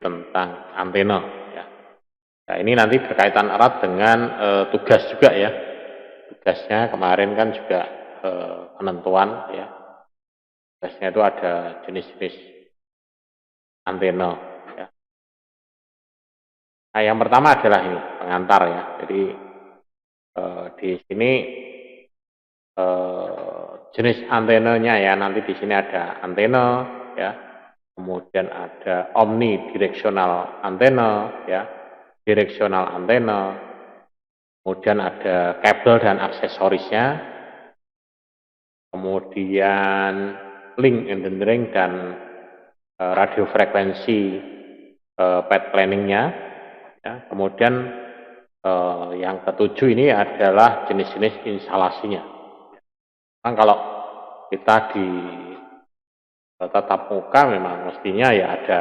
tentang antena ya. Nah, ini nanti berkaitan erat dengan tugas juga ya. Tugasnya kemarin kan juga penentuan ya. Tugasnya itu ada jenis-jenis antena ya. Nah, yang pertama adalah ini pengantar ya. Jadi di sini jenis antenanya ya, nanti di sini ada antena ya. Kemudian ada omnidirectional antena ya, direksional antena, kemudian ada kabel dan aksesorisnya, kemudian link engineering dan radio frekuensi path planningnya ya. Kemudian yang ketujuh ini adalah jenis-jenis instalasinya. Kan kalau kita di tatap muka memang mestinya ya ada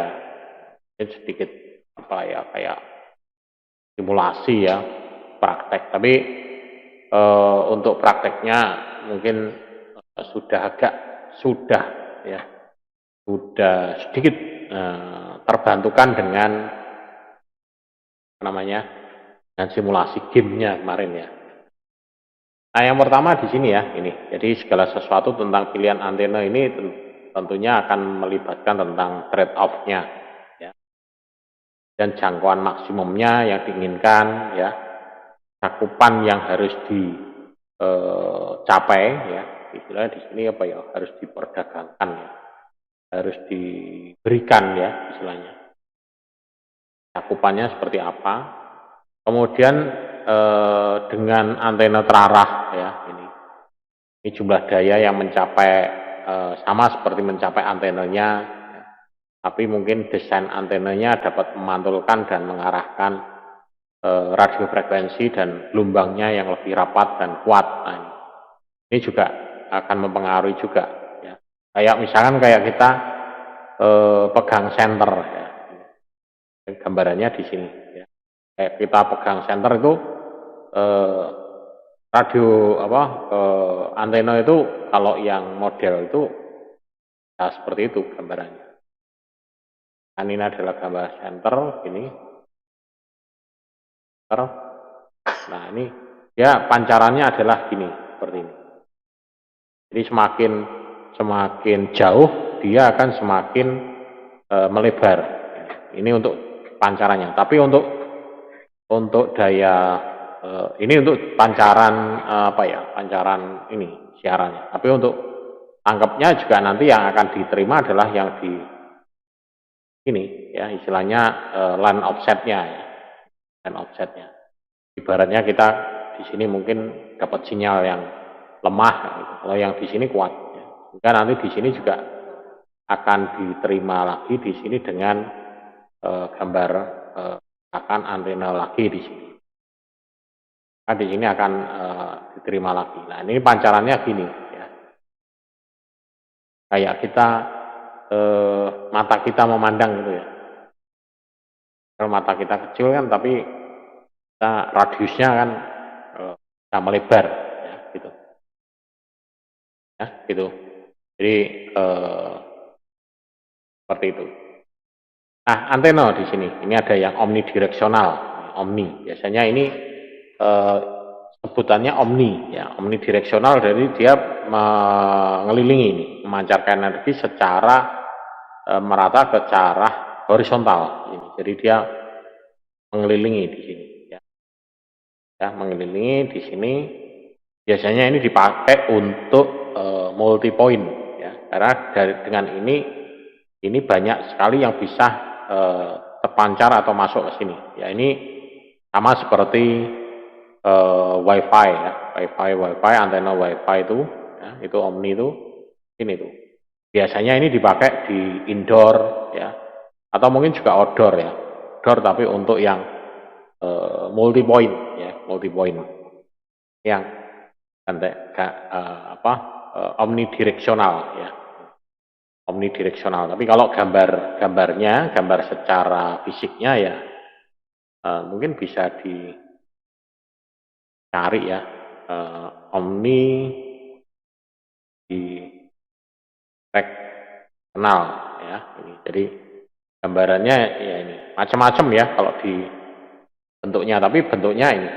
sedikit apa ya, kayak simulasi ya, praktek. Tapi untuk prakteknya mungkin sudah ya sudah sedikit terbantukan dengan namanya dengan simulasi gamenya kemarin ya. Nah, yang pertama di sini ya, ini. Jadi segala sesuatu tentang pilihan antena ini tentunya akan melibatkan tentang trade-off-nya ya. Dan jangkauan maksimumnya yang diinginkan ya. Cakupan yang harus dicapai ya. Istilahnya di sini apa ya? Harus diperdagangkan ya. Harus diberikan ya istilahnya. Cakupannya seperti apa? Kemudian dengan antena terarah ya, ini jumlah daya yang mencapai sama seperti mencapai antenanya ya. Tapi mungkin desain antenanya dapat memantulkan dan mengarahkan radio frekuensi dan gelombangnya yang lebih rapat dan kuat. Nah, ini juga akan mempengaruhi juga ya. Kayak misalkan kayak kita pegang senter ya. Gambarannya di sini ya. Kayak kita pegang senter itu radio apa antena itu kalau yang model itu ya seperti itu gambarannya. Kan ini adalah gambar senter ini. Nah, ini ya pancarannya adalah gini seperti ini. Jadi semakin jauh dia akan semakin melebar. Ini untuk pancarannya. Tapi untuk daya ini untuk pancaran apa ya, pancaran ini siarannya. Tapi untuk tangkapnya juga nanti yang akan diterima adalah yang di ini ya, istilahnya line offsetnya ya, line offsetnya. Ibaratnya kita di sini mungkin dapat sinyal yang lemah, gitu. Kalau yang di sini kuat. Ya. Sehingga nanti di sini juga akan diterima lagi di sini dengan gambar akan antena lagi di sini. Nah, di sini akan diterima lagi. Nah, ini pancarannya gini ya. Kayak kita mata kita memandang gitu ya. Kalau mata kita kecil kan, tapi kita radiusnya kan bisa melebar ya, gitu. Ya, gitu. Jadi seperti itu. Nah, antena di sini, ini ada yang omnidireksional, omni. Biasanya ini sebutannya omni, ya, omnidireksional. Jadi dia mengelilingi ini, memancarkan energi secara merata ke arah horizontal. Ini. Jadi dia mengelilingi di sini, ya, mengelilingi di sini. Biasanya ini dipakai untuk multi point, ya, karena dengan ini banyak sekali yang bisa terpancar atau masuk ke sini. Ya, ini sama seperti WiFi ya, WiFi, antena WiFi itu, ya, itu omni itu, ini tuh. Biasanya ini dipakai di indoor ya, atau mungkin juga outdoor ya, outdoor tapi untuk yang multi point ya, multi point yang omnidireksional ya. Omnidireksional. Tapi kalau gambar secara fisiknya ya mungkin bisa dicari ya, omni di direksional ya. Jadi Gambarannya ya ini macam-macam ya kalau di bentuknya, tapi bentuknya ini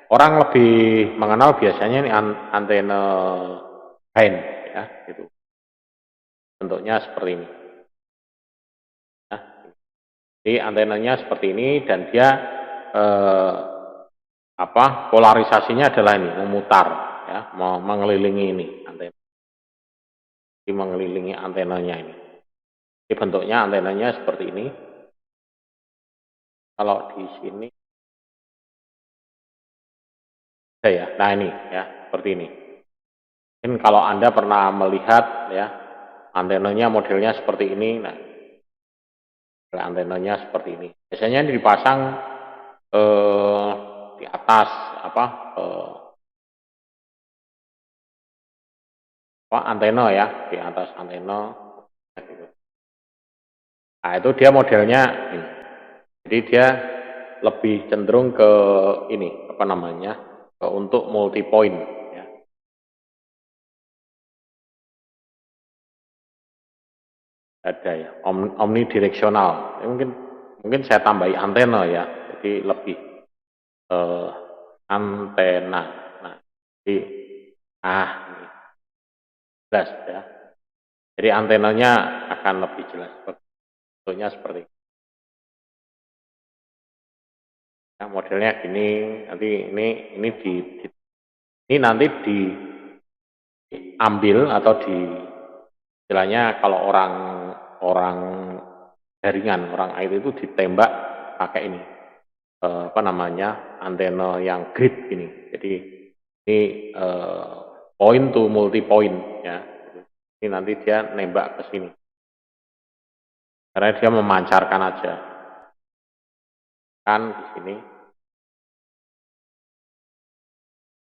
orang lebih mengenal biasanya ini antena band ya, gitu. Bentuknya seperti ini. Nah, jadi antenanya seperti ini dan dia polarisasinya adalah ini memutar ya, mengelilingi ini antena. Jadi mengelilingi antenanya ini. Jadi bentuknya antenanya seperti ini. Kalau di sini ya, nah ini ya seperti ini. Mungkin kalau Anda pernah melihat ya antenanya modelnya seperti ini, nah antenanya seperti ini. Biasanya ini dipasang di atas antena ya, di atas antena. Nah itu dia modelnya ini. Jadi dia lebih cenderung ke ini untuk multi point ya. Ada ya omnidireksional. Mungkin saya tambahi antena ya, jadi lebih antena. Nah, jadi ini jelas ya. Jadi antenanya akan lebih jelas. Bentuknya seperti ini. Nah, modelnya gini. Nanti ini nanti diambil atau istilahnya kalau orang jaringan, orang IT itu ditembak pakai ini antena yang grid ini. Jadi ini point to multi point ya. Ini nanti dia nembak ke sini karena dia memancarkan aja kan di sini.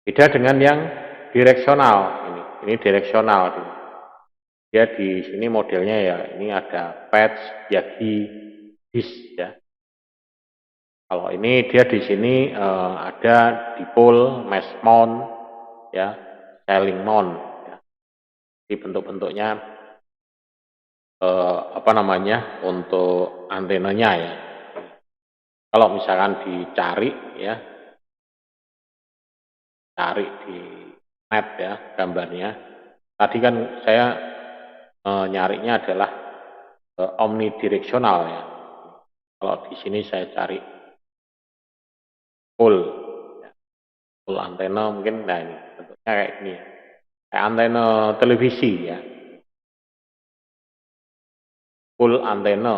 Beda dengan yang direksional ini direksional. Dia di sini modelnya ya ini ada patch, yagi, disk ya. Kalau ini dia di sini ada dipole, mesh mount, ya, sailing mount. Ya. Di bentuk-bentuknya untuk antenanya ya. Kalau misalkan dicari ya, cari di map ya gambarnya. Tadi kan saya nyarinya adalah omnidireksional ya. Kalau di sini saya cari full antena mungkin, nah ini bentuknya kayak ini ya. Kayak antena televisi ya. Full antena.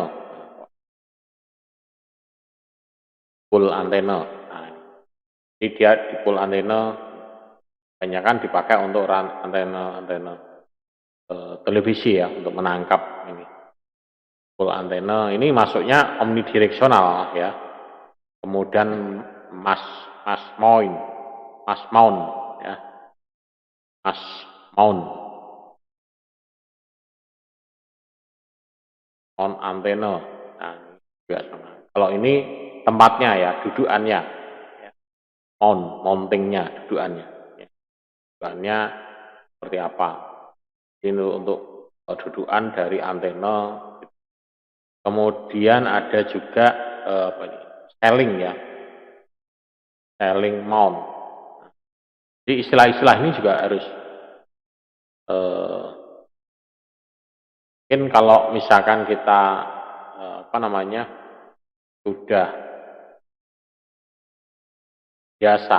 Nah, jadi dia di full antena kebanyakan dipakai untuk antena televisi ya, untuk menangkap ini. Full antena ini masuknya omnidireksional ya. Kemudian mass mount ya. Mass mount on antena. Nah, juga sama. Kalau ini tempatnya ya, dudukannya. Ya. Mountingnya, dudukannya. Ya. Dudukannya seperti apa. Ini untuk dudukan dari antena. Kemudian ada juga sailing ya. Sailing mount. Jadi istilah-istilah ini juga harus mungkin kalau misalkan kita sudah biasa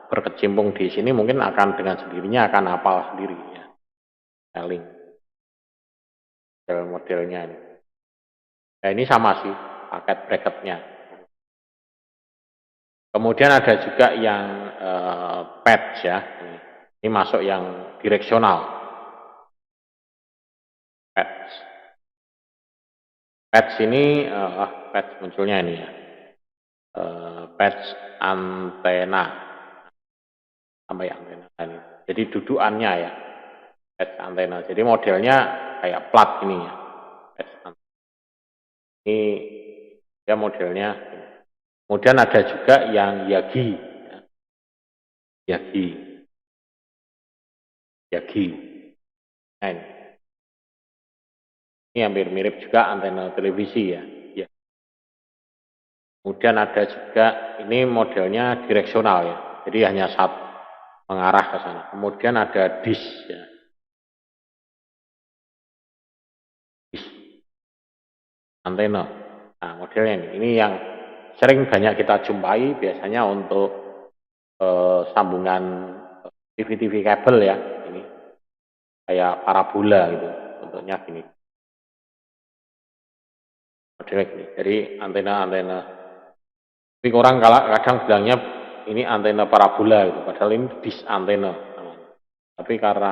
berkecimpung di sini, mungkin akan dengan sendirinya akan hafal sendiri ya. Sailing modelnya ini. Nah ini sama sih paket bracketnya. Kemudian ada juga yang patch ya. Ini masuk yang direksional. Patch ini patch munculnya ini ya. Patch antena. Sampai antena ini. Jadi dudukannya ya. Patch antena. Jadi modelnya kayak plat ini ya. Patch antena. Ini ya modelnya. Kemudian ada juga yang yagi. Ya. Yagi. Nah ini hampir mirip juga antena televisi ya. Kemudian ada juga ini modelnya direksional ya, jadi hanya satu mengarah ke sana. Kemudian ada dish ya. Dish antena. Nah, modelnya ini yang sering banyak kita jumpai biasanya untuk sambungan TV-TV kabel ya, ini kayak parabola gitu, bentuknya gini. Modelnya gini. Jadi antena-antena. Tapi orang kadang bilangnya ini antena parabola gitu, padahal ini dish antena. Tapi karena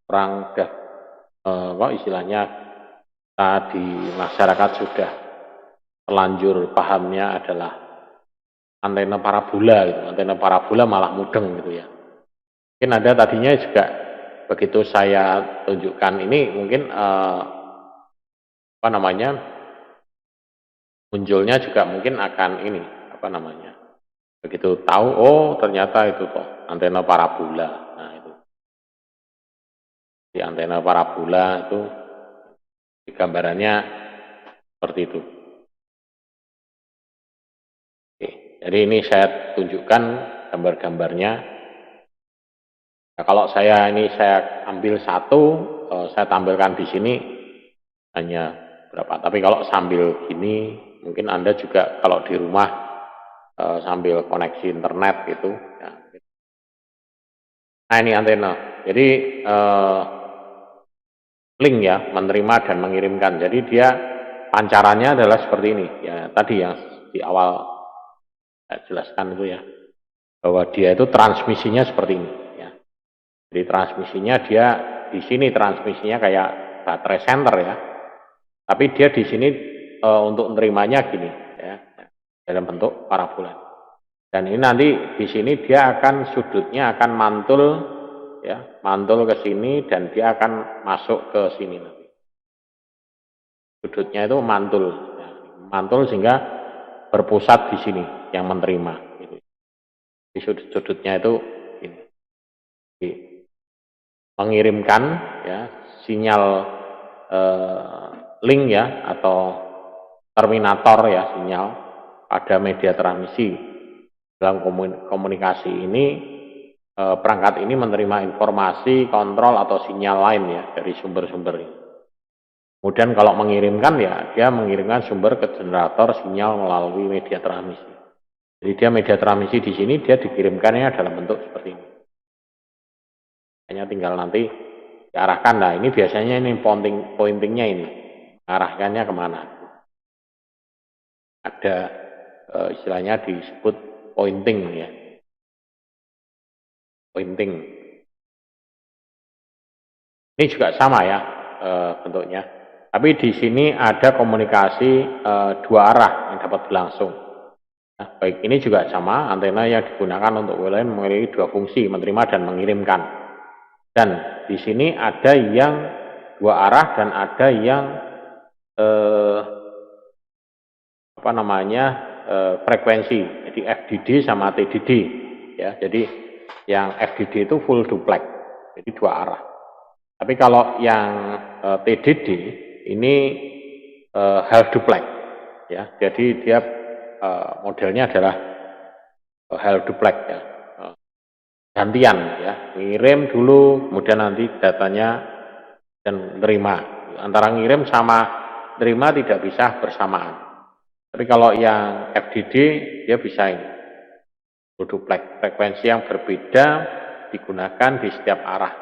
orang udah kok istilahnya di masyarakat sudah terlanjur pahamnya adalah antena parabola gitu. Antena parabola malah mudeng gitu ya. Mungkin ada tadinya juga begitu saya tunjukkan ini mungkin apa namanya munculnya juga mungkin akan ini apa namanya begitu tahu oh ternyata itu kok antena parabola. Nah itu di antena parabola itu di gambarannya seperti itu. Oke, jadi ini saya tunjukkan gambar-gambarnya. Nah, kalau saya ambil satu, saya tampilkan di sini hanya berapa. Tapi kalau sambil gini, mungkin Anda juga kalau di rumah sambil koneksi internet gitu. Ya. Nah ini antena. Jadi link ya, menerima dan mengirimkan. Jadi dia pancarannya adalah seperti ini. Ya tadi yang di awal saya jelaskan itu ya, bahwa dia itu transmisinya seperti ini. Ya. Jadi transmisinya dia di sini transmisinya kayak baterai center ya. Tapi dia di sini untuk menerimanya gini ya, dalam bentuk parabola. Dan ini nanti di sini dia akan sudutnya akan mantul ya, mantul ke sini dan dia akan masuk ke sini nanti. Sudutnya itu mantul, ya, mantul sehingga berpusat di sini yang menerima. Gitu. Di sudut-sudutnya itu ini. Mengirimkan ya sinyal link ya atau terminator ya sinyal pada media transmisi. Dalam komunikasi ini perangkat ini menerima informasi, kontrol atau sinyal lain ya dari sumber-sumber ini. Kemudian kalau mengirimkan ya dia mengirimkan sumber ke generator sinyal melalui media transmisi. Jadi dia media transmisi di sini dia dikirimkannya dalam bentuk seperti ini. Hanya tinggal nanti diarahkan. Nah ini biasanya ini pointingnya ini arahkannya kemana? Ada istilahnya disebut pointing ya, pointing. Ini juga sama ya bentuknya. Tapi di sini ada komunikasi dua arah yang dapat berlangsung. Nah, baik ini juga sama antena yang digunakan untuk wilayah memiliki dua fungsi menerima dan mengirimkan. Dan di sini ada yang dua arah dan ada yang apa namanya frekuensi. Jadi FDD sama TDD ya. Jadi yang FDD itu full duplex. Jadi dua arah. Tapi kalau yang TDD ini half duplex ya. Jadi dia modelnya adalah half duplex ya. Gantian ya, ngirim dulu kemudian nanti datanya dan terima. Antara ngirim sama terima tidak bisa bersamaan. Tapi kalau yang FDD dia bisa ini. Duplex frekuensi yang berbeda digunakan di setiap arah.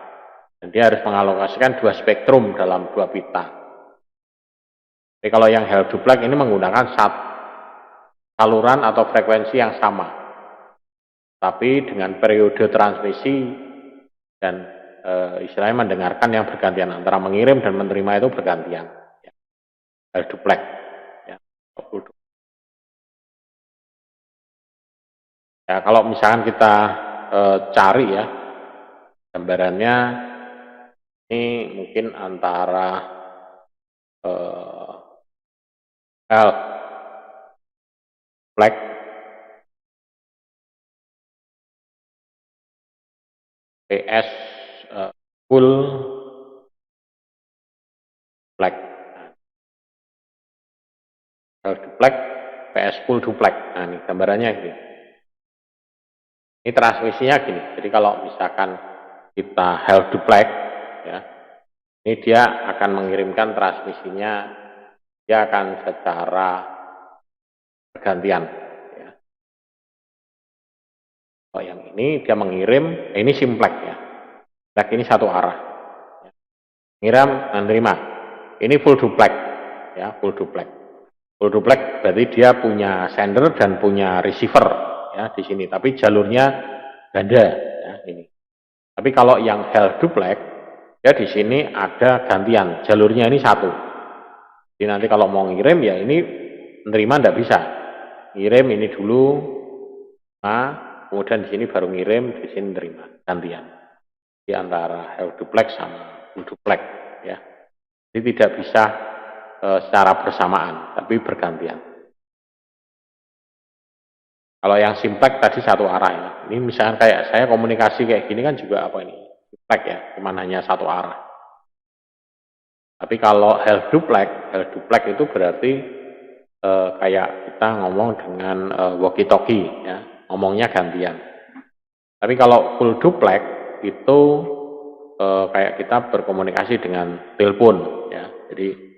Dan dia harus mengalokasikan dua spektrum dalam dua pita. Tapi kalau yang half duplex ini menggunakan saluran atau frekuensi yang sama. Tapi dengan periode transmisi dan istilahnya mendengarkan yang bergantian antara mengirim dan menerima itu bergantian. Ya. Half duplex. Ya. Ya, kalau misalkan kita cari ya gambarannya ini mungkin antara half duplex PS full duplex. Half duplex PS full duplex. Nah, ini gambarannya ini. Ini transmisinya gini. Jadi kalau misalkan kita half duplex, ya, ini dia akan mengirimkan transmisinya, dia akan secara bergantian. Ya. Oh, yang ini dia mengirim, ini simplex ya. Simplex ini satu arah. Ya. Ngirim dan terima. Ini full duplex, ya, full duplex. Full duplex berarti dia punya sender dan punya receiver ya di sini, tapi jalurnya ganda ya ini. Tapi kalau yang half duplex ya di sini ada gantian, jalurnya ini satu. Jadi nanti kalau mau ngirim ya ini menerima ndak bisa. Ngirim ini dulu, nah kemudian di sini baru ngirim, di sini terima gantian. Di antara half duplex sama full duplex ya. Jadi tidak bisa secara bersamaan, tapi bergantian. Kalau yang simplex tadi satu arah ya. Ini misalnya kayak saya komunikasi kayak gini kan juga apa ini? Simplex ya, cuma hanya satu arah. Tapi kalau half duplex itu berarti kayak kita ngomong dengan walkie talkie ya, ngomongnya gantian. Tapi kalau full duplex itu kayak kita berkomunikasi dengan telepon ya. Jadi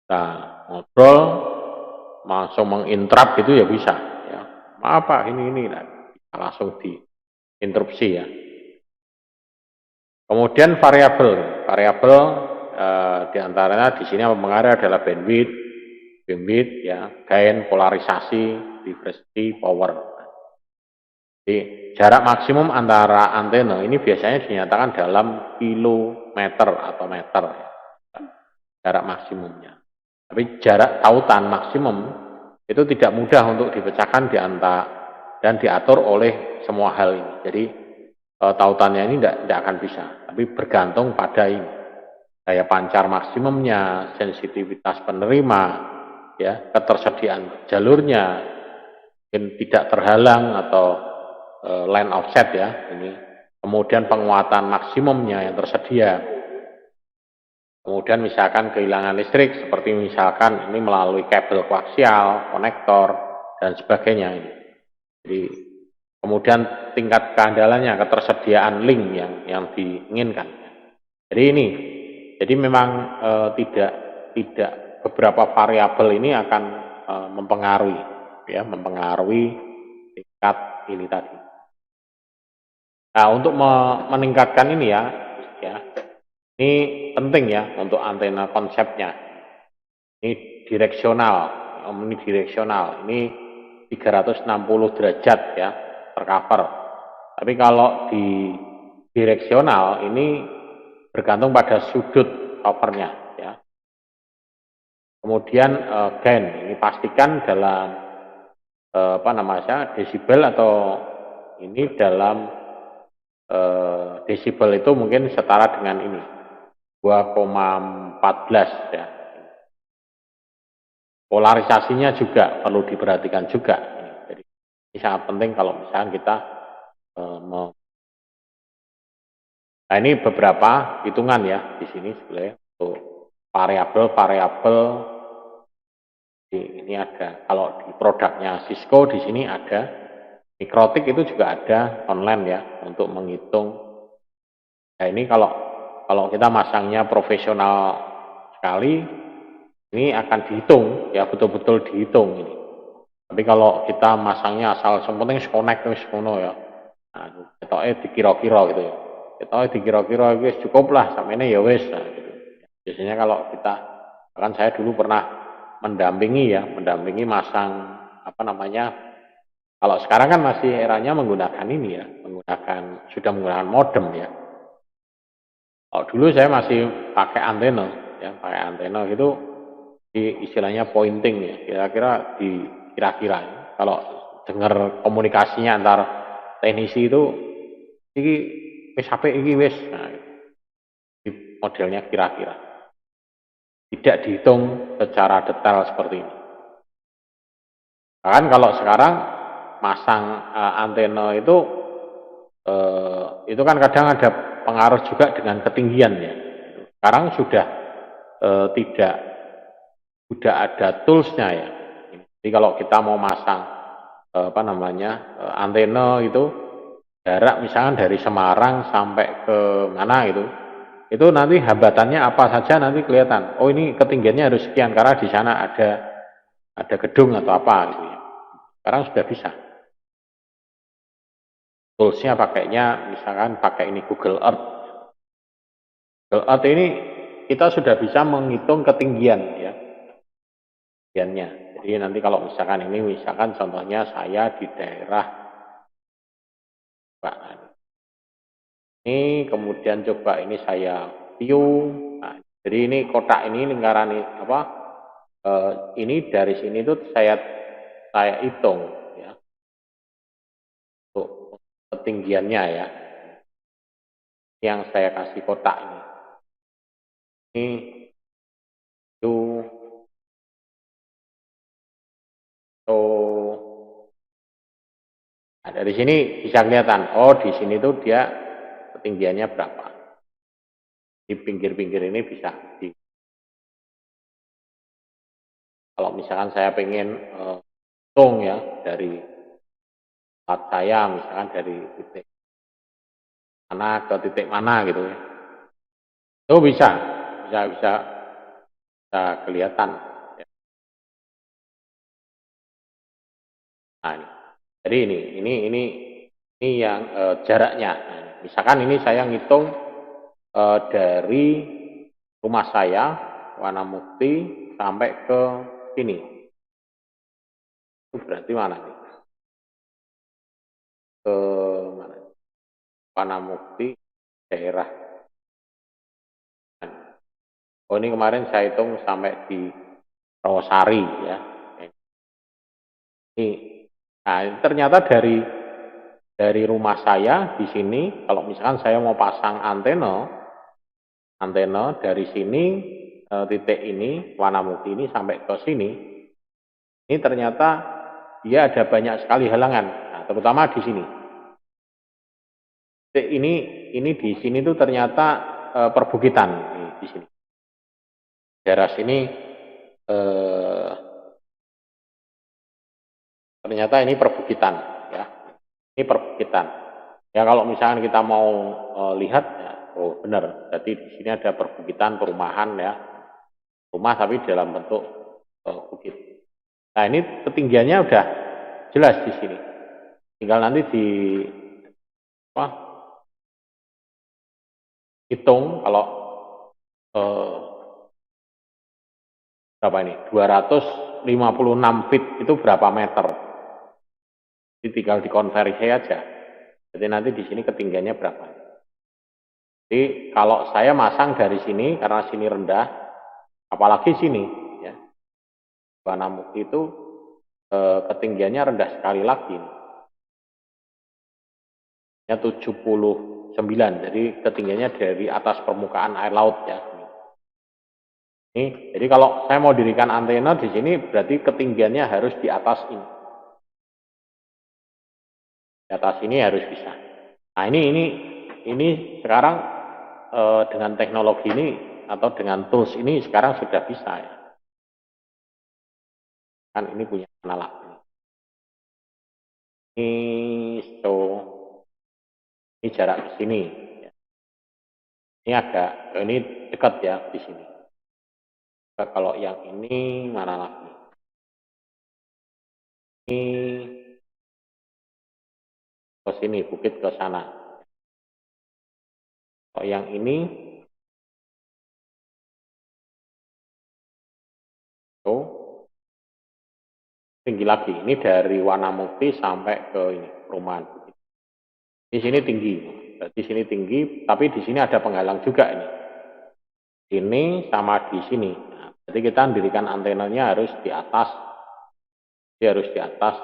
kita ngobrol langsung menginterrupt gitu ya bisa ya. Maaf Pak, ini nah, langsung diinterupsi ya. Kemudian variabel diantaranya di sini mempengaruhi adalah bandwidth ya, gain, polarisasi, diversity, power. Jadi jarak maksimum antara antena ini biasanya dinyatakan dalam kilometer atau meter ya. Jarak maksimumnya. Tapi jarak tautan maksimum itu tidak mudah untuk dipecahkan dan diatur oleh semua hal ini. Jadi tautannya ini tidak akan bisa, tapi bergantung pada ini daya pancar maksimumnya, sensitivitas penerima, ya, ketersediaan jalurnya, mungkin tidak terhalang atau line offset ya, ini. Kemudian penguatan maksimumnya yang tersedia. Kemudian misalkan kehilangan listrik, seperti misalkan ini melalui kabel koaksial, konektor, dan sebagainya ini. Jadi kemudian tingkat keandalannya, ketersediaan link yang diinginkan. Jadi ini, jadi memang tidak beberapa variabel ini akan mempengaruhi, ya, mempengaruhi tingkat ini tadi. Nah, untuk meningkatkan ini ya, ini penting ya untuk antena konsepnya. Ini direksional, ini 360 derajat ya tercover. Tapi kalau di direksional ini bergantung pada sudut covernya ya. Kemudian gain ini pastikan dalam desibel atau ini dalam desibel itu mungkin setara dengan ini 2,14 ya. Polarisasinya juga perlu diperhatikan juga. Jadi ini sangat penting kalau misalnya kita mau. Nah ini beberapa hitungan ya di sini sebenarnya untuk variabel. Ini ada kalau di produknya Cisco di sini ada Mikrotik itu juga ada online ya untuk menghitung. Nah ini kalau kita masangnya profesional sekali, ini akan dihitung ya, betul-betul dihitung ini. Tapi kalau kita masangnya asal sementing connect wis ngono ya. Nah, ketoke dikira-kira gitu ya. Ketoke dikira-kira wis cukup lah samene ya wis nah, gitu. Biasanya kalau kita kan saya dulu pernah mendampingi masang kalau sekarang kan masih eranya menggunakan ini ya, sudah menggunakan modem ya. Kalau dulu saya masih pakai antena ya, pakai antena itu istilahnya pointing ya, kira-kira kalau dengar komunikasinya antar teknisi itu iki wis HP iki wis nah, modelnya kira-kira tidak dihitung secara detail seperti ini. Bahkan kalau sekarang masang antena itu kan kadang ada pengaruh juga dengan ketinggian ya. Sekarang sudah ada toolsnya ya. Jadi kalau kita mau masang apa namanya antena itu jarak misalkan dari Semarang sampai ke mana itu nanti hambatannya apa saja nanti kelihatan. Oh ini ketinggiannya harus sekian karena di sana ada gedung atau apa gitu ya. Sekarang sudah bisa. Toolsnya pakainya misalkan pakai ini Google Earth. Google Earth ini kita sudah bisa menghitung ketinggian ya. Ketinggiannya. Jadi nanti kalau misalkan ini misalkan contohnya saya di daerah Pak. Ini kemudian coba ini saya view. Nah, jadi ini kotak ini lingkaran ini apa? Ini dari sini tuh saya hitung ya untuk ketinggiannya ya. Yang saya kasih kotak ini. Ini view Nah, dari sini bisa kelihatan, oh di sini tuh dia ketinggiannya berapa. Di pinggir-pinggir ini bisa. Kalau misalkan saya pengen hitung ya dari tempat saya, misalkan dari titik mana ke titik mana gitu ya. Itu bisa kelihatan. Ya. Nah, ini. Jadi ini yang jaraknya. Nah, misalkan ini saya ngitung dari rumah saya Wanamukti sampai ke sini. Itu berarti mana nih? Ke mana? Wanamukti daerah. Oh ini kemarin saya hitung sampai di Rawasari ya. Ini, nah ternyata dari rumah saya di sini, kalau misalkan saya mau pasang antena dari sini titik ini Wanamukti ini sampai ke sini, ini ternyata dia ada banyak sekali halangan, nah, terutama di sini. Ini di sini tuh ternyata perbukitan di sini. Daerah sini ternyata ini perbukitan ya. Ini perbukitan. Ya kalau misalkan kita mau lihat ya, oh benar. Jadi di sini ada perbukitan, perumahan ya. Rumah tapi dalam bentuk bukit. Nah, ini ketinggiannya udah jelas di sini. Tinggal nanti di apa? Hitung kalau berapa ini? 256 feet itu berapa meter? Jadi tinggal dikonversi aja. Jadi nanti di sini ketinggiannya berapa? Jadi kalau saya masang dari sini karena sini rendah, apalagi sini, ya, Wanamukti itu ketinggiannya rendah sekali lagi. Ya 79, jadi ketinggiannya dari atas permukaan air laut ya. Ini, jadi kalau saya mau dirikan antena di sini berarti ketinggiannya harus di atas ini. Di atas ini harus bisa. Nah ini sekarang dengan teknologi ini atau dengan tools ini sekarang sudah bisa ya. Kan ini punya alat ini. Ini jarak ke sini. Ini ini dekat ya di sini. Kalau yang ini mana lagi? Ini ke sini, bukit ke sana. Kalau yang ini tuh tinggi lagi. Ini dari Wanamukti sampai ke ini perumahan. Di sini tinggi. Di sini tinggi, tapi di sini ada penghalang juga ini. Ini sama di sini. Nah, jadi kita mendirikan antenanya harus di atas. Dia harus di atas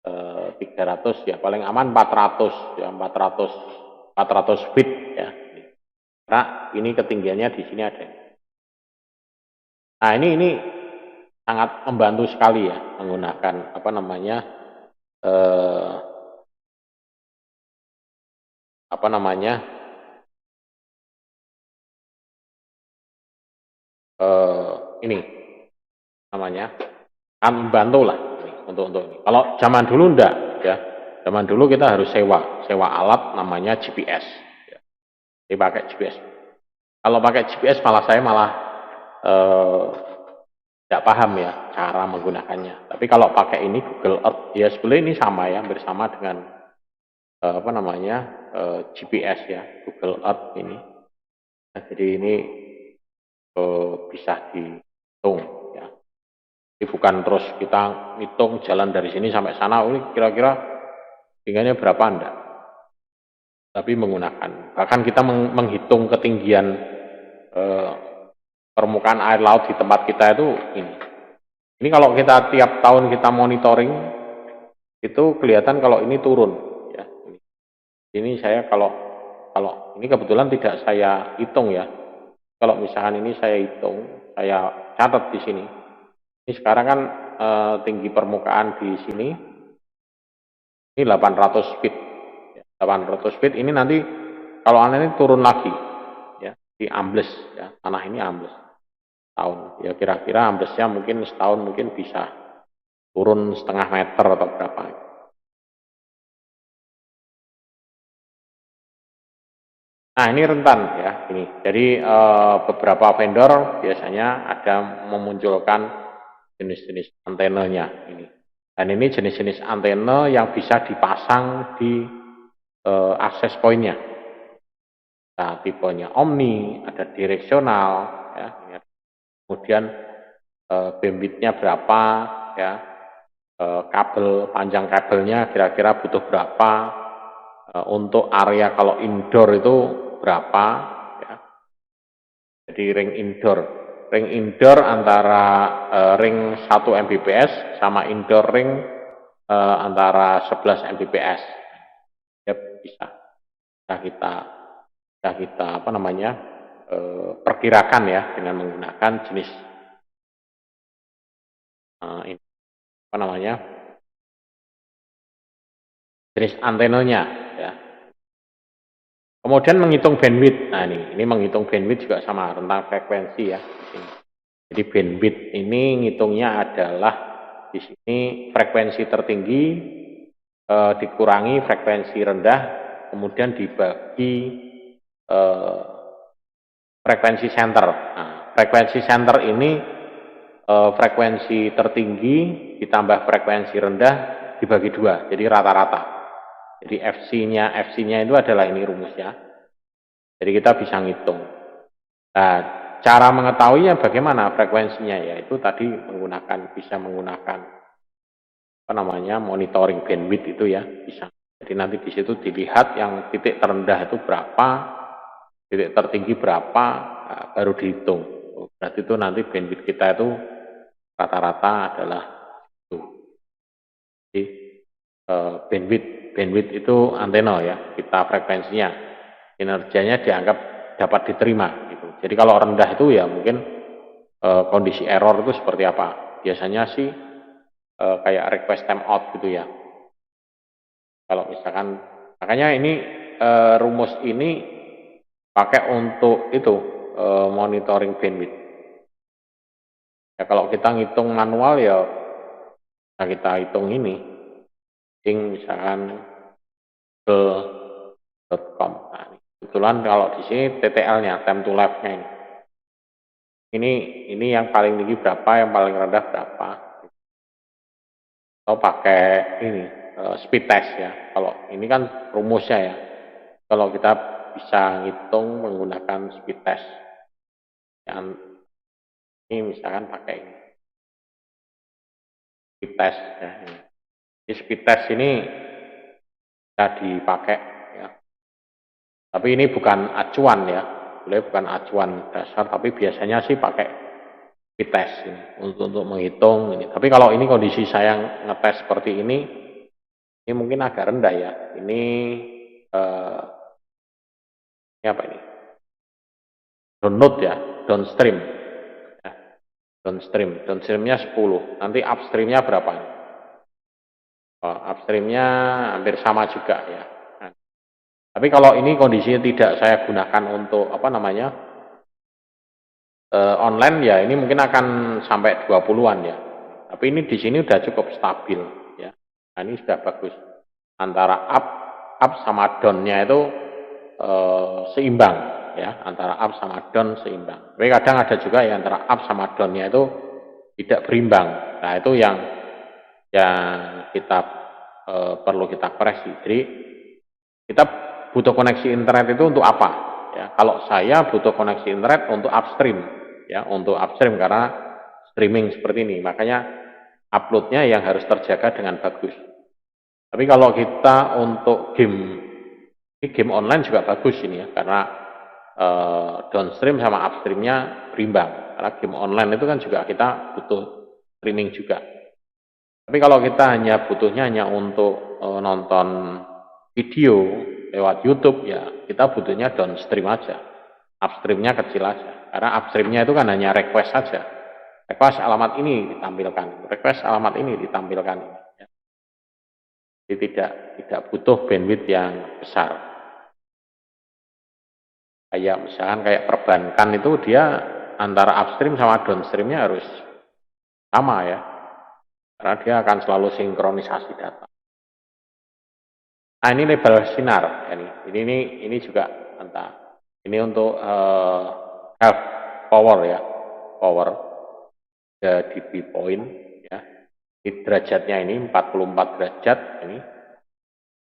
300 ya, paling aman 400 ya, 400 feet ya. Karena ini ketinggiannya di sini ada. Nah, ini sangat membantu sekali ya menggunakan apa namanya apa namanya ini namanya kan membantu lah untuk ini. Kalau zaman dulu enggak ya, zaman dulu kita harus sewa alat namanya GPS ya. Jadi pakai GPS. Kalau pakai GPS saya malah tidak paham ya cara menggunakannya. Tapi kalau pakai ini Google Earth ya sebenarnya ini sama ya, bersama dengan apa namanya GPS ya, Google Earth ini. Nah, jadi ini bisa dihitung ya. Jadi bukan terus kita hitung jalan dari sini sampai sana, ini kira-kira tingginya berapa enggak. Tapi menggunakan, bahkan kita menghitung ketinggian permukaan air laut di tempat kita itu ini. Ini kalau kita tiap tahun kita monitoring, itu kelihatan kalau ini turun ya. Ini saya kalau ini kebetulan tidak saya hitung ya. Kalau misalkan ini saya hitung, saya catat di sini. Ini sekarang kan tinggi permukaan di sini ini 800 feet. 800 feet ini nanti kalau ini turun lagi ya, di ambles ya, tanah ini ambles tahun. Ya kira-kira amblesnya mungkin setahun mungkin bisa turun setengah meter atau berapa. Nah ini rentan ya ini. Jadi beberapa vendor biasanya ada memunculkan jenis-jenis antenanya ini. Dan ini jenis-jenis antena yang bisa dipasang di akses poinnya. Nah tipenya omni, ada direksional, ya. Kemudian bandwidth-nya berapa, ya. Kabel panjang kabelnya kira-kira butuh berapa. Untuk area kalau indoor itu berapa ya. Jadi ring indoor antara ring 1 Mbps sama indoor ring antara 11 Mbps ya, bisa kita apa namanya perkirakan ya dengan menggunakan jenis ini, apa namanya jenis antenanya ya. Kemudian menghitung bandwidth. Nah ini menghitung bandwidth juga sama tentang frekuensi ya. Jadi bandwidth ini ngitungnya adalah di sini frekuensi tertinggi dikurangi frekuensi rendah, kemudian dibagi frekuensi center. Nah, frekuensi center ini frekuensi tertinggi ditambah frekuensi rendah dibagi 2, jadi rata-rata. Jadi FC-nya itu adalah ini rumusnya. Jadi kita bisa ngitung. Nah, cara mengetahuinya bagaimana frekuensinya ya itu tadi bisa menggunakan apa namanya monitoring bandwidth itu ya bisa. Jadi nanti di situ dilihat yang titik terendah itu berapa, titik tertinggi berapa, nah, baru dihitung. Berarti itu nanti bandwidth kita itu rata-rata adalah itu. Jadi bandwidth itu antena ya, kita frekuensinya, kinerjanya dianggap dapat diterima gitu. Jadi kalau rendah itu ya mungkin kondisi error itu seperti apa? Biasanya sih kayak request timeout gitu ya. Kalau misalkan makanya ini rumus ini pakai untuk itu monitoring bandwidth. Ya kalau kita ngitung manual ya kita hitung ini. Misalkan google.com. Nah, kebetulan kalau di sini TTL-nya, time to life-nya ini yang paling tinggi berapa, yang paling rendah berapa. Atau pakai ini speed test ya. Kalau ini kan rumusnya ya. Kalau kita bisa ngitung menggunakan speed test. Yang ini misalkan pakai ini. Speed test ya. Ini speed test ini bisa dipakai ya. Tapi ini bukan acuan ya. Bukan acuan dasar, tapi biasanya sih pakai speed test ini untuk menghitung ini. Tapi kalau ini kondisi saya ngetes seperti ini mungkin agak rendah ya. Ini apa ini? Download ya, downstream. Ya. Downstreamnya 10. Nanti upstreamnya berapa? Upstreamnya hampir sama juga ya. Nah, tapi kalau ini kondisinya tidak saya gunakan untuk apa namanya online ya, ini mungkin akan sampai 20-an ya. Tapi ini di sini udah cukup stabil ya. Nah, ini sudah bagus. Antara up sama down-nya itu seimbang ya, antara up sama down seimbang. Tapi kadang ada juga yang antara up sama down-nya itu tidak berimbang. Nah, itu yang kita perlu kita koreksi. Jadi kita butuh koneksi internet itu untuk apa? Ya, kalau saya butuh koneksi internet untuk upstream, ya, untuk upstream karena streaming seperti ini, makanya uploadnya yang harus terjaga dengan bagus. Tapi kalau kita untuk game online juga bagus ini ya, karena downstream sama upstreamnya berimbang. Karena game online itu kan juga kita butuh streaming juga. Tapi kalau kita butuhnya hanya untuk nonton video lewat YouTube, ya kita butuhnya downstream aja. Upstreamnya kecil aja. Karena upstreamnya itu kan hanya request saja. Request alamat ini ditampilkan, request alamat ini ditampilkan. Ya. Jadi tidak butuh bandwidth yang besar. Misalkan kayak perbankan itu dia antara upstream sama downstreamnya harus sama ya. Karena dia akan selalu sinkronisasi data. Nah, ini label sinar. Ini juga entah. Ini untuk health power ya, power dB point ya. Di derajatnya ini 44 derajat ini.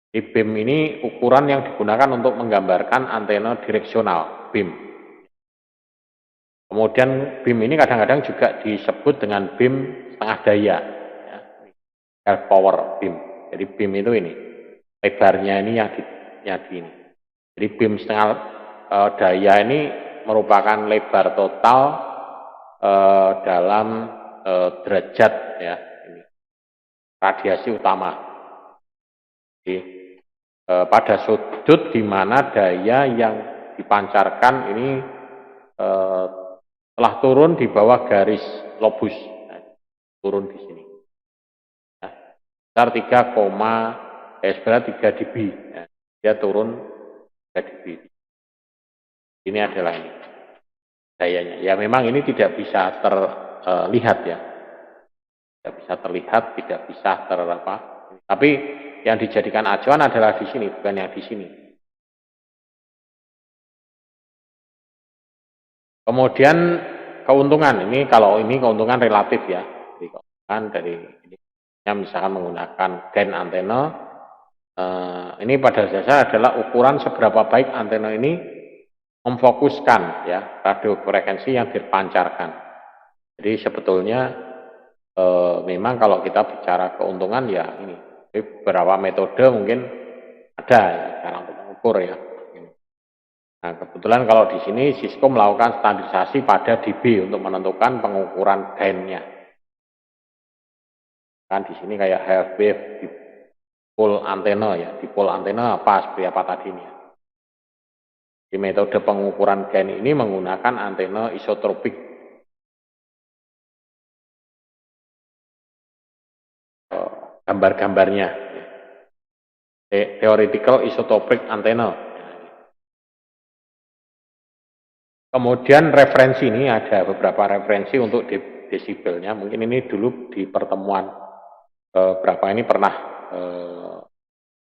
Di BIM ini ukuran yang digunakan untuk menggambarkan antena direksional BIM. Kemudian BIM ini kadang-kadang juga disebut dengan BIM setengah daya. Health power BIM. Jadi BIM itu ini lebarnya ini yang di ini. Jadi BIM setengah daya ini merupakan lebar total dalam derajat ya ini radiasi utama. Jadi pada sudut di mana daya yang dipancarkan ini telah turun di bawah garis lobus, nah, turun di sini. Sekitar 3 dB, ya, dia turun 3 dB. Ini adalah ini dayanya. Ya memang ini tidak bisa terlihat ya, tidak bisa terlihat, tidak bisa tapi yang dijadikan acuan adalah di sini, bukan yang di sini. Kemudian keuntungan ini, kalau ini keuntungan relatif ya, jadi keuntungan dari ini. Misalkan menggunakan gain antena, ini pada dasarnya adalah ukuran seberapa baik antena ini memfokuskan ya radiofrekuensi yang dipancarkan. Jadi sebetulnya memang kalau kita bicara keuntungan ya ini beberapa metode mungkin ada ya, cara untuk mengukur ya. Nah kebetulan kalau di sini Cisco melakukan standarisasi pada dB untuk menentukan pengukuran gainnya. Kan di sini kayak half wave di pole antena ya, di pole antena seperti apa tadi ini ya. Di metode pengukuran gain ini menggunakan antena isotropik. Gambar-gambarnya theoretical isotopic antena. Kemudian referensi ini ada beberapa referensi untuk desibelnya. Mungkin ini dulu di pertemuan berapa ini pernah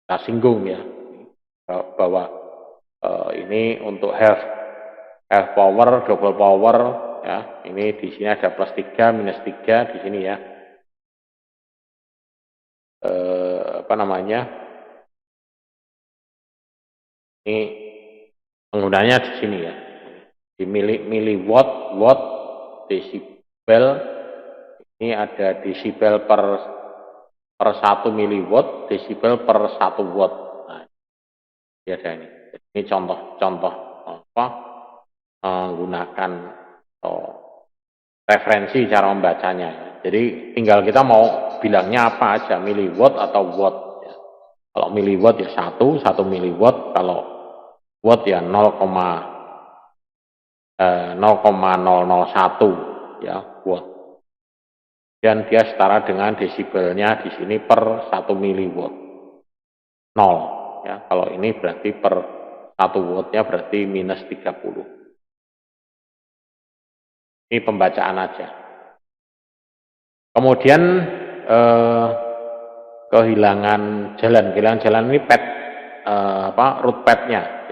kita singgung ya, bahwa ini untuk health power, double power ya. Ini di sini ada +3, -3 di sini ya. Ini penggunanya di sini ya. Di miliwatt, watt, desibel. Ini ada desibel per 1 miliwatt, desibel per 1 watt. Nah, ini ada ini. Ini contoh menggunakan referensi cara membacanya. Jadi tinggal kita mau bilangnya apa aja, miliwatt atau watt. Ya. Kalau miliwatt ya 1 miliwatt, kalau watt ya 0,001 ya watt. Dan dia setara dengan desibelnya di sini per 1 miliwatt. 0 ya. Kalau ini berarti per 1 wattnya berarti -30. Ini pembacaan aja. Kemudian kehilangan jalan ini pad root padnya.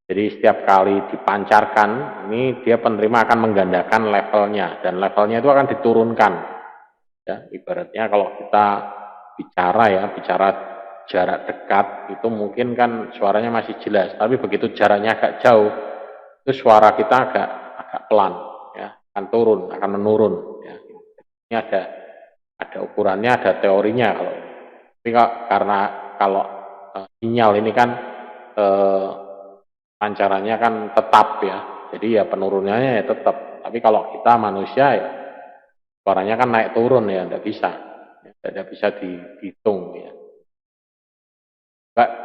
Jadi setiap kali dipancarkan ini dia penerima akan menggandakan levelnya dan levelnya itu akan diturunkan. Ya, ibaratnya kalau kita bicara jarak dekat itu mungkin kan suaranya masih jelas, tapi begitu jaraknya agak jauh itu suara kita agak pelan, ya, akan turun, akan menurun. Ya. Ini ada ukurannya, ada teorinya kalau. Tapi karena kalau sinyal ini kan pancarannya kan tetap ya, jadi ya penurunannya ya tetap. Tapi kalau kita manusia ya suaranya kan naik turun ya, tidak bisa dihitung ya.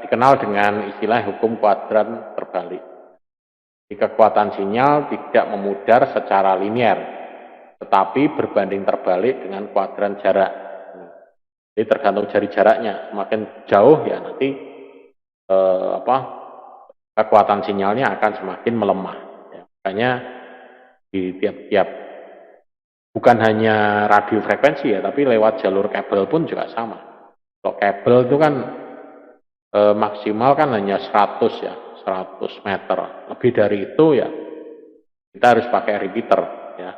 Dikenal dengan istilah hukum kuadran terbalik. Di kekuatan sinyal tidak memudar secara linear, tetapi berbanding terbalik dengan kuadran jarak. Jadi tergantung dari jaraknya, semakin jauh ya nanti kekuatan sinyalnya akan semakin melemah. Ya, makanya di tiap-tiap bukan hanya radio frekuensi ya, tapi lewat jalur kabel pun juga sama. Kalau kabel itu kan maksimal kan hanya 100 ya, 100 meter. Lebih dari itu ya kita harus pakai repeater ya.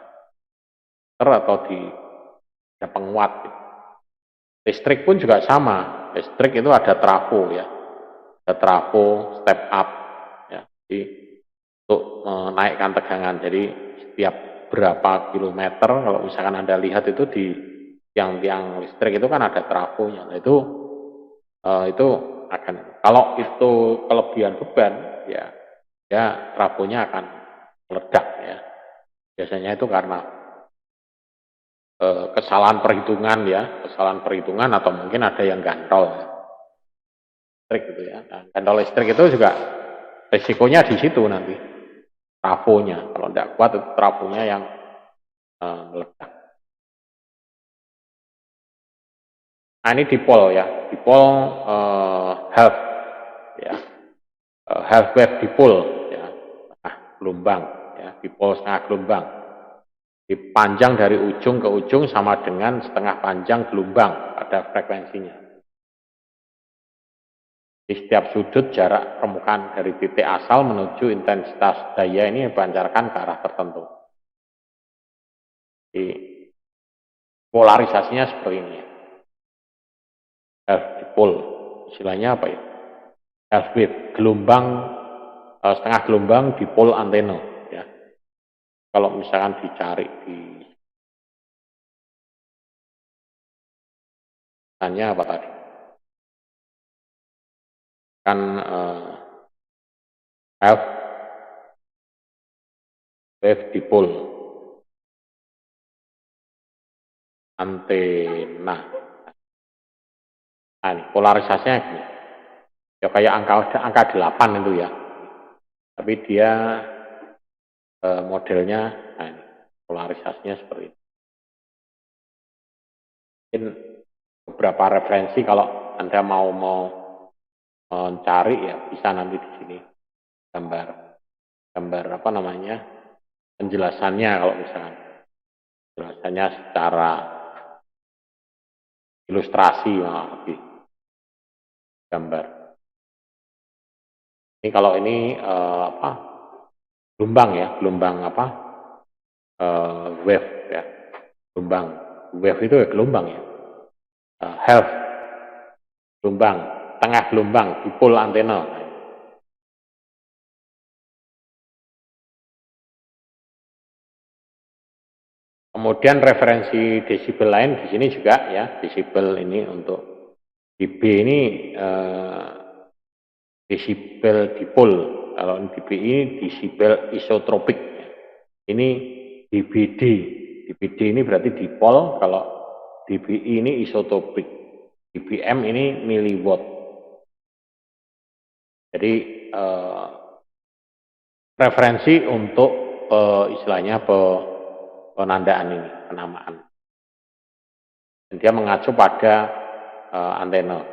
Atau di penguat. Listrik pun juga sama. Listrik itu ada trafo ya. Ada trafo, step up ya. Jadi untuk menaikkan tegangan. Jadi setiap berapa kilometer kalau misalkan Anda lihat itu di tiang-tiang listrik itu kan ada trafonya. Nah, itu akan, kalau itu kelebihan beban ya trafonya akan meledak ya. Biasanya itu karena kesalahan perhitungan atau mungkin ada yang gantol listrik gitu ya. Nah, gantol listrik itu juga risikonya di situ nanti trafonya. Kalau tidak kuat itu trafonya yang meledak. Nah ini dipol ya, dipol half ya, half wave dipol ya, setengah gelombang ya, dipol setengah gelombang. Panjang dari ujung ke ujung sama dengan setengah panjang gelombang pada frekuensinya. Di setiap sudut jarak permukaan dari titik asal menuju intensitas daya ini dipancarkan ke arah tertentu. Jadi polarisasinya seperti ini. Half dipol, istilahnya apa ya? Half wave, gelombang setengah gelombang dipol antena. Ya. Kalau misalkan dicari di tanya apa tadi? Kan half wave dipol antena. Nah, ini polarisasinya gini. Ya kayak angka 8 itu ya. Tapi dia modelnya nah ini, polarisasinya seperti ini. Mungkin beberapa referensi kalau Anda mau mencari ya bisa nanti di sini gambar apa namanya penjelasannya kalau misalkan penjelasannya secara ilustrasi lebih gambar. Ini kalau ini gelombang apa wave ya, gelombang wave itu ya gelombang ya, half gelombang, tengah gelombang dipol antena. Kemudian referensi desibel lain di sini juga ya, desibel ini untuk dB ini desibel dipol. Kalau dB ini desibel isotropik. Ini dBd. dBd ini berarti dipol, kalau dBi ini isotropik. dBm ini miliwatt. Jadi referensi untuk istilahnya penandaan ini, penamaan. Dan dia mengacu pada antena.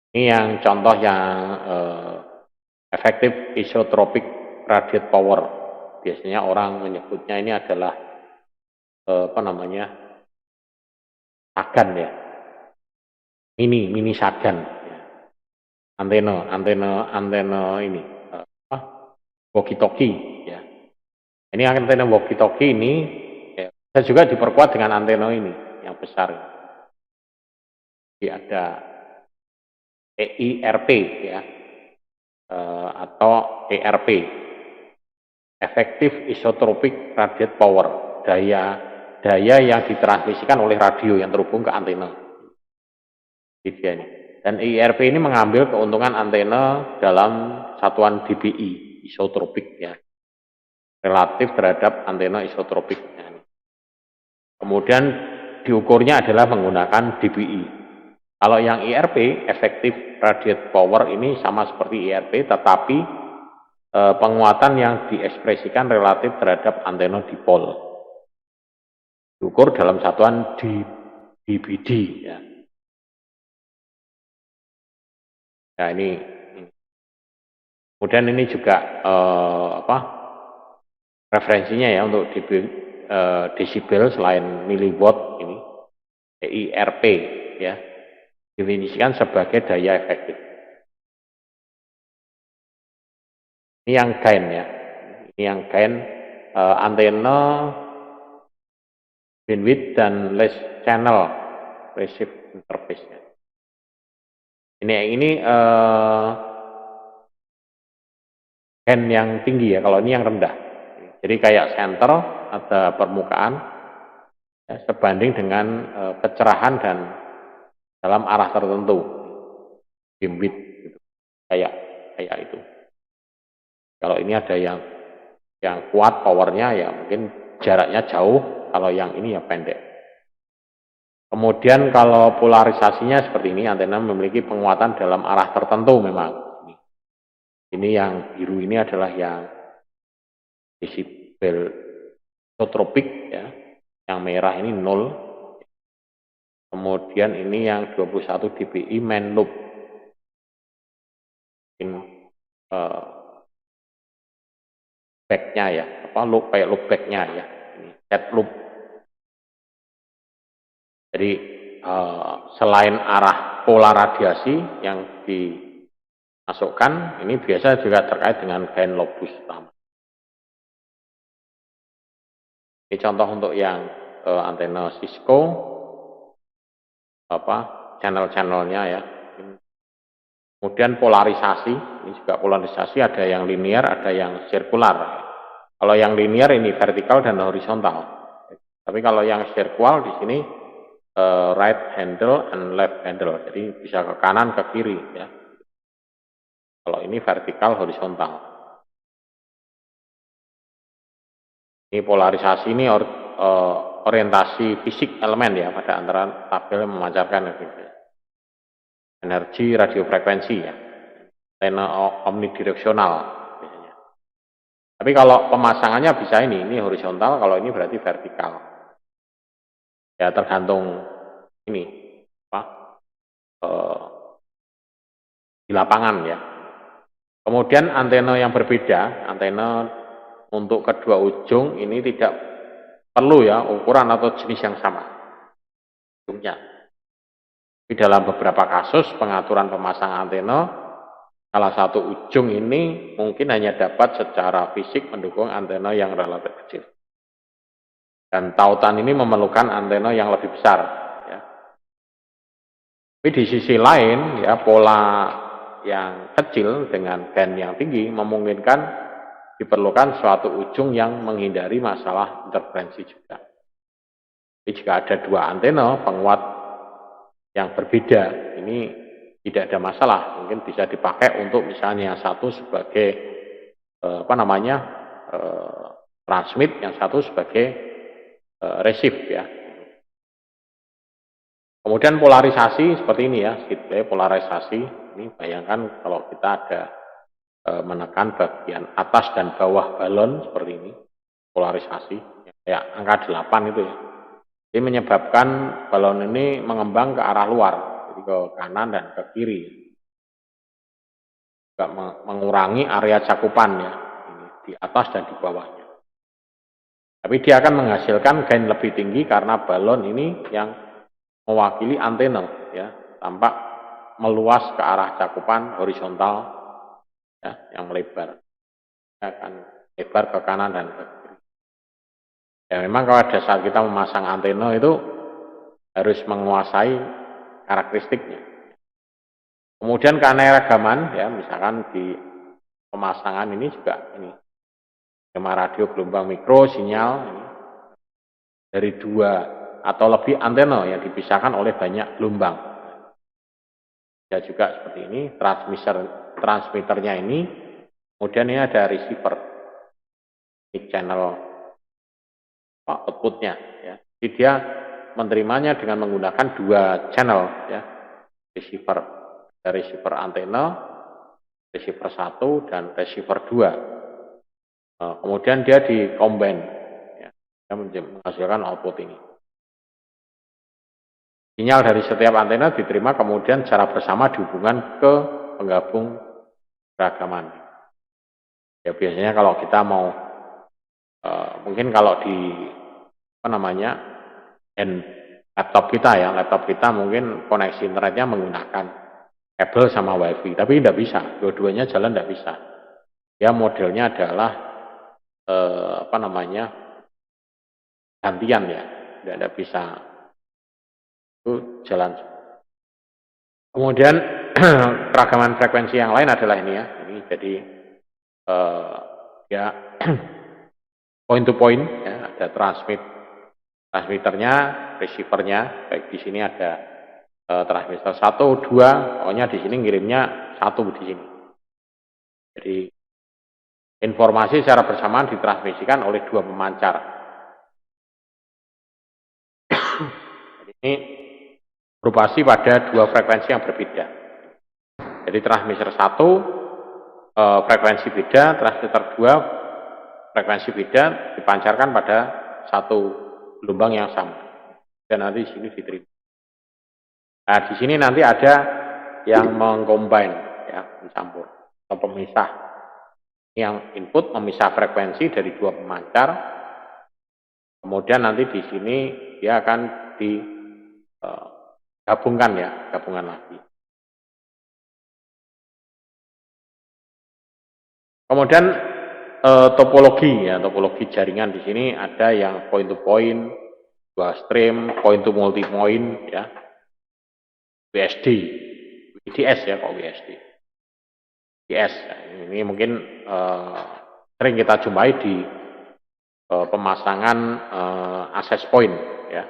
Ini yang contoh yang efektif isotropik radiate power. Biasanya orang menyebutnya ini adalah apa namanya, sagan ya, mini sagan ya. antena ini apa, walkie-talkie ya. Ini antena walkie-talkie ini ya, bisa juga diperkuat dengan antena ini yang besar. Jadi ada EIRP ya, atau ERP, Effective Isotropic Radiated Power, daya yang ditransmisikan oleh radio yang terhubung ke antena. Ini. Dan EIRP ini mengambil keuntungan antena dalam satuan dBi, isotropik ya, relatif terhadap antena isotropik. Kemudian diukurnya adalah menggunakan dBi. Kalau yang IRP, Effective Radiated Power, ini sama seperti IRP, tetapi penguatan yang diekspresikan relatif terhadap antena dipol. Diukur dalam satuan dBd ya. Nah ini. Kemudian ini juga referensinya ya untuk desibel selain miliwatt ini EIRP ya, definisikan sebagai daya efektif. Ini yang gain ya, ini yang gain antena bandwidth dan less channel receive interface ya. Ini gain yang tinggi ya, kalau ini yang rendah. Jadi kayak center ada permukaan ya, sebanding dengan kecerahan dan dalam arah tertentu, beamwidth gitu. kayak itu. Kalau ini ada yang kuat powernya ya mungkin jaraknya jauh, kalau yang ini ya pendek. Kemudian kalau polarisasinya seperti ini, antena memiliki penguatan dalam arah tertentu memang. Ini yang biru ini adalah yang desibel isotropik ya, yang merah ini 0. Kemudian ini yang 21 dBi main loop. Backnya ya, apa loop kayak loop backnya ya, ini set loop. Jadi selain arah pola radiasi yang dimasukkan, ini biasa juga terkait dengan gain lobus utama. Ini contoh untuk yang antena Cisco, apa channel-channelnya ya. Kemudian polarisasi, ini juga polarisasi, ada yang linear, ada yang sirkular. Kalau yang linear ini vertikal dan horizontal. Tapi kalau yang sirkular di sini right handle and left handle, jadi bisa ke kanan ke kiri ya. Kalau ini vertikal horizontal. Ini polarisasi ini orientasi fisik elemen ya, pada antara tabel yang memancarkan energi radiofrekuensi ya, antena omnidireksional biasanya. Tapi kalau pemasangannya bisa ini horizontal, kalau ini berarti vertikal. Ya tergantung ini apa di lapangan ya. Kemudian antena yang berbeda, antena untuk kedua ujung ini tidak perlu ya ukuran atau jenis yang sama ujungnya. Di dalam beberapa kasus pengaturan pemasangan antena, salah satu ujung ini mungkin hanya dapat secara fisik mendukung antena yang relatif kecil. Dan tautan ini memerlukan antena yang lebih besar. Ya. Tapi di sisi lain, ya pola yang kecil dengan gain yang tinggi memungkinkan diperlukan suatu ujung yang menghindari masalah interferensi juga. Jadi jika ada dua antena penguat yang berbeda, ini tidak ada masalah, mungkin bisa dipakai untuk misalnya yang satu sebagai transmit, yang satu sebagai receive ya. Kemudian polarisasi seperti ini ya, polarisasi ini bayangkan kalau kita ada menekan bagian atas dan bawah balon seperti ini, polarisasi kayak angka 8 itu ya. Ini menyebabkan balon ini mengembang ke arah luar, jadi ke kanan dan ke kiri. Juga mengurangi area cakupan ya, di atas dan di bawahnya. Tapi dia akan menghasilkan gain lebih tinggi karena balon ini yang mewakili antena, ya, tampak meluas ke arah cakupan horizontal, ya, yang melebar. Dia akan lebar ke kanan dan ke kiri. Ya memang kalau pada saat kita memasang antena itu harus menguasai karakteristiknya. Kemudian keanekaragaman, ya, misalkan di pemasangan ini juga ini skema radio gelombang mikro sinyal ini, dari 2 atau lebih antena yang dipisahkan oleh banyak gelombang. Ya juga seperti ini, transmitternya ini, kemudian ini ada receiver, ini channel outputnya, ya. Jadi dia menerimanya dengan menggunakan 2 channel, ya, receiver, ada receiver antena, receiver 1 dan receiver 2. Kemudian dia di-combine, ya, menghasilkan output ini. Sinyal dari setiap antena diterima kemudian secara bersama dihubungkan ke penggabung keragaman. Ya biasanya kalau kita mau, mungkin kalau di laptop kita mungkin koneksi internetnya menggunakan kabel sama wifi, tapi tidak bisa, dua-duanya jalan tidak bisa. Ya modelnya adalah gantian, ya, tidak bisa itu jalan. Kemudian keragaman frekuensi yang lain adalah ini, ya, ini jadi ya point to point, ya, ada transmitternya, receivernya, baik di sini ada transmitter 1, 2, pokoknya di sini ngirimnya 1 di sini. Jadi informasi secara bersamaan ditransmisikan oleh 2 pemancar. Jadi ini berupasi pada 2 frekuensi yang berbeda. Jadi transmitter 1 frekuensi beda, transmitter 2 frekuensi beda, dipancarkan pada 1 gelombang yang sama. Dan nanti di sini diterima. Nah, di sini nanti ada yang mengcombine, ya, mencampur atau pemisah. Yang input memisah frekuensi dari 2 pemancar. Kemudian nanti di sini dia akan digabungkan, ya, gabungan lagi. Kemudian topologi, ya, topologi jaringan di sini ada yang point to point, 2 stream, point to multi point, ya, WSD, WDS, ya, kok WSD. WDS, ya, ini mungkin sering kita jumpai di pemasangan access point, ya.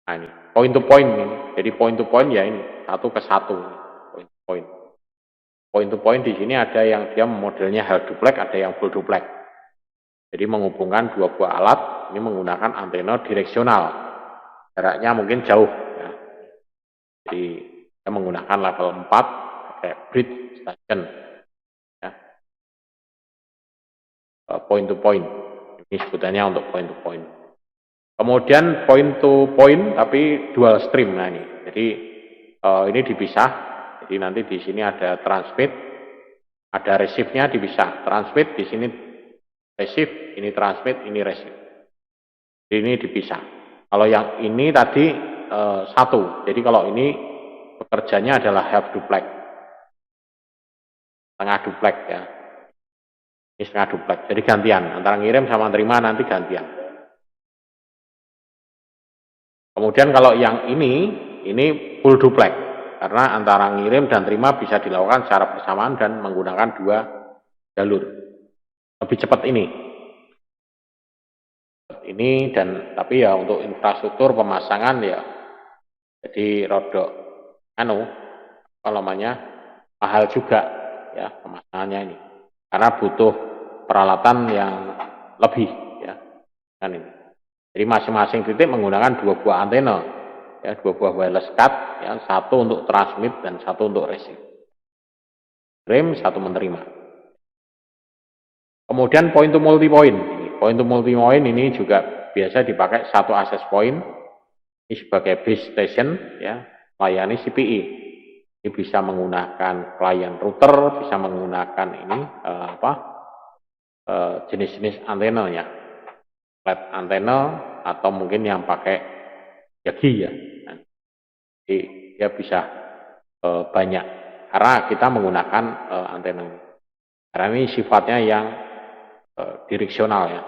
Nah ini point to point ini, jadi point to point, ya, ini 1 ke 1, point to point. Point to point di sini ada yang dia modelnya half duplex, ada yang full duplex. Jadi menghubungkan 2 buah alat ini menggunakan antena direksional, jaraknya mungkin jauh, ya. Jadi kita menggunakan level 4 kayak bridge station, ya. Point to point, ini sebutannya untuk point to point. Kemudian point to point tapi dual stream, nah ini. Jadi ini dipisah. Jadi nanti di sini ada transmit, ada receive-nya dipisah. Transmit di sini receive, ini transmit, ini receive. Jadi ini dipisah. Kalau yang ini tadi 1. Jadi kalau ini pekerjanya adalah half duplex, setengah duplex, ya. Ini setengah duplex. Jadi gantian antara ngirim sama terima nanti gantian. Kemudian kalau yang ini full duplex, karena antara ngirim dan terima bisa dilakukan secara bersamaan dan menggunakan 2 jalur. Lebih cepat ini. Dan tapi ya untuk infrastruktur pemasangan, ya, jadi rodok mahal juga, ya, pemasangannya ini. Karena butuh peralatan yang lebih, ya. Kan ini. Jadi masing-masing titik menggunakan 2 buah antena, ya, 2 buah wireless card, ya, 1 untuk transmit dan 1 untuk receive. Kirim, 1 menerima. Kemudian point to multi point. Point to multi point ini juga biasa dipakai 1 access point. Ini sebagai base station, ya, layani CPE. Ini bisa menggunakan client router, bisa menggunakan ini jenis-jenis antena, ya. flat antena atau mungkin yang pakai Yagi ya. Nah, jadi dia bisa banyak karena kita menggunakan antena ini. Karena ini sifatnya yang direksional ya.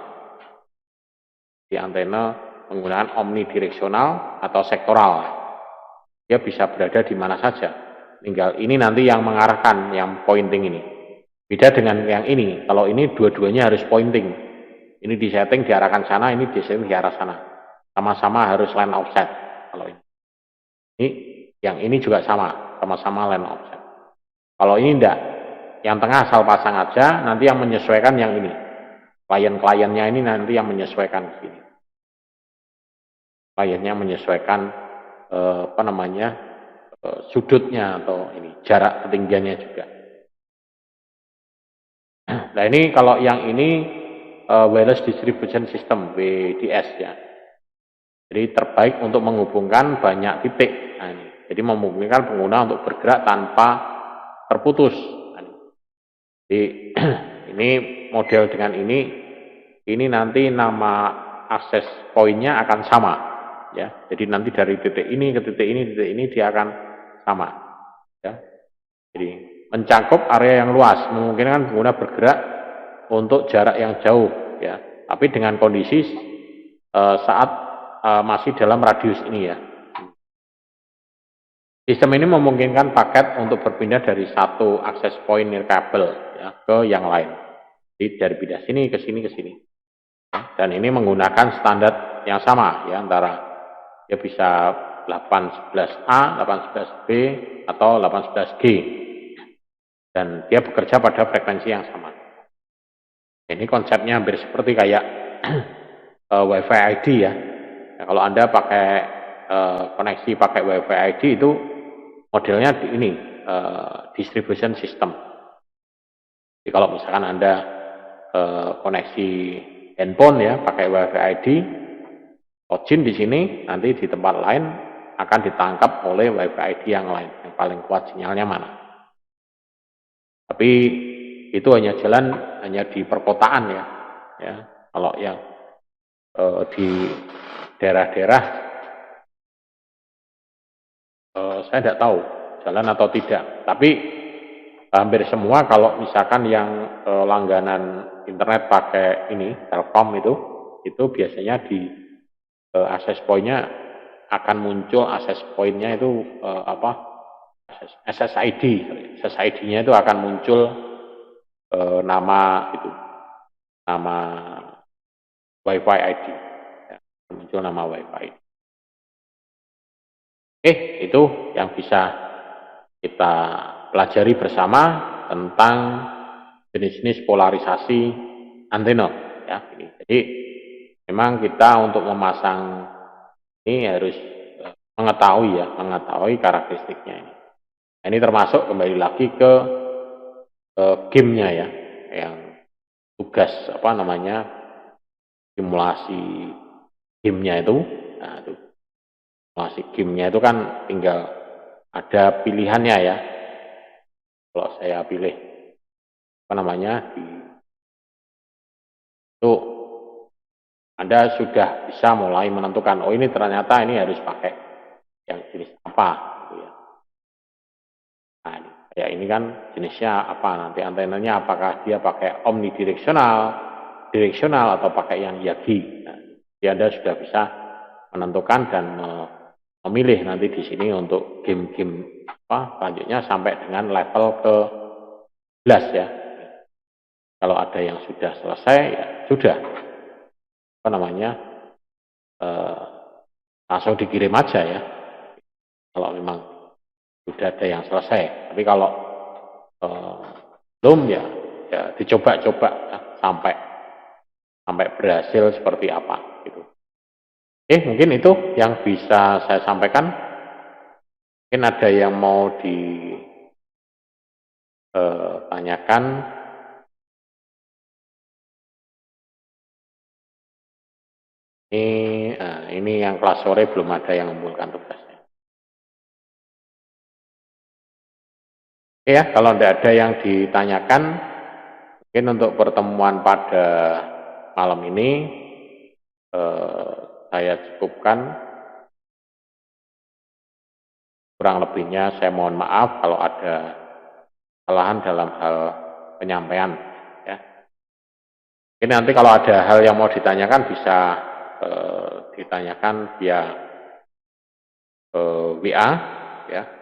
Di antena menggunakan omnidireksional atau sektoral. Dia bisa berada di mana saja. Tinggal ini nanti yang mengarahkan, yang pointing ini. Beda dengan yang ini. Kalau ini dua-duanya harus pointing. Ini disetting diarahkan sana, ini disetting diarah sana. Sama-sama harus line offset. Kalau ini yang ini juga sama-sama line offset. Kalau ini enggak, yang tengah asal pasang aja, nanti yang menyesuaikan yang ini. Klien-kliennya ini nanti yang menyesuaikan sini. Kliennya menyesuaikan sudutnya atau ini jarak ketinggiannya juga. Nah ini kalau yang ini wireless distribution system WDS ya. Jadi terbaik untuk menghubungkan banyak titik. Nah, ini. Jadi memungkinkan pengguna untuk bergerak tanpa terputus. Nah, jadi ini model dengan ini nanti nama akses poinnya akan sama. Ya, jadi nanti dari titik ini ke titik ini dia akan sama. Ya, jadi mencakup area yang luas, memungkinkan pengguna bergerak untuk jarak yang jauh. Ya, tapi dengan kondisi saat masih dalam radius ini ya. Sistem ini memungkinkan paket untuk berpindah dari satu akses point nirkabel ya, ke yang lain. Jadi dari pindah sini ke sini ke sini. Dan ini menggunakan standar yang sama ya antara dia bisa 811A, 811B atau 811G. Dan dia bekerja pada frekuensi yang sama. Ini konsepnya hampir seperti kayak WiFi ID ya. Nah, kalau Anda pakai koneksi pakai WiFi ID itu modelnya ini distribution system. Jadi kalau misalkan Anda koneksi handphone ya pakai WiFi ID, login di sini, nanti di tempat lain akan ditangkap oleh WiFi ID yang lain, yang paling kuat sinyalnya mana. Tapi itu hanya jalan hanya di perkotaan ya. Kalau yang di daerah-daerah saya tidak tahu jalan atau tidak. Tapi hampir semua kalau misalkan yang langganan internet pakai ini Telkom itu biasanya di akses pointnya akan muncul akses pointnya itu SSID. SSID-nya itu akan muncul nama WiFi ID. Ya, muncul nama WiFi ID. Itu yang bisa kita pelajari bersama tentang jenis-jenis polarisasi antena. Ya, ini. Jadi memang kita untuk memasang ini harus mengetahui karakteristiknya ini. Ini termasuk kembali lagi ke gamenya ya, yang tugas simulasi gamenya itu. Nah, itu simulasi gamenya itu kan tinggal ada pilihannya ya. Kalau saya pilih itu Anda sudah bisa mulai menentukan, oh ini ternyata ini harus pakai yang jenis apa gitu ya. Nah, kayak ini kan jenisnya apa, nanti antenanya apakah dia pakai omnidireksional, direksional atau pakai yang Yagi. Nah, jadi Anda sudah bisa menentukan dan memilih nanti di sini untuk game-game selanjutnya sampai dengan level ke 11 ya. Kalau ada yang sudah selesai ya sudah langsung dikirim aja ya. Kalau memang sudah ada yang selesai. Tapi kalau belum ya dicoba-coba ya, sampai berhasil seperti apa gitu. Mungkin itu yang bisa saya sampaikan. Mungkin ada yang mau ditanyakan. Ini yang kelas sore belum ada yang mengumpulkan tugasnya. Ya, kalau tidak ada yang ditanyakan, mungkin untuk pertemuan pada malam ini saya cukupkan. Kurang lebihnya saya mohon maaf kalau ada kesalahan dalam hal penyampaian. Ya. Ini nanti kalau ada hal yang mau ditanyakan bisa ditanyakan via WA, ya.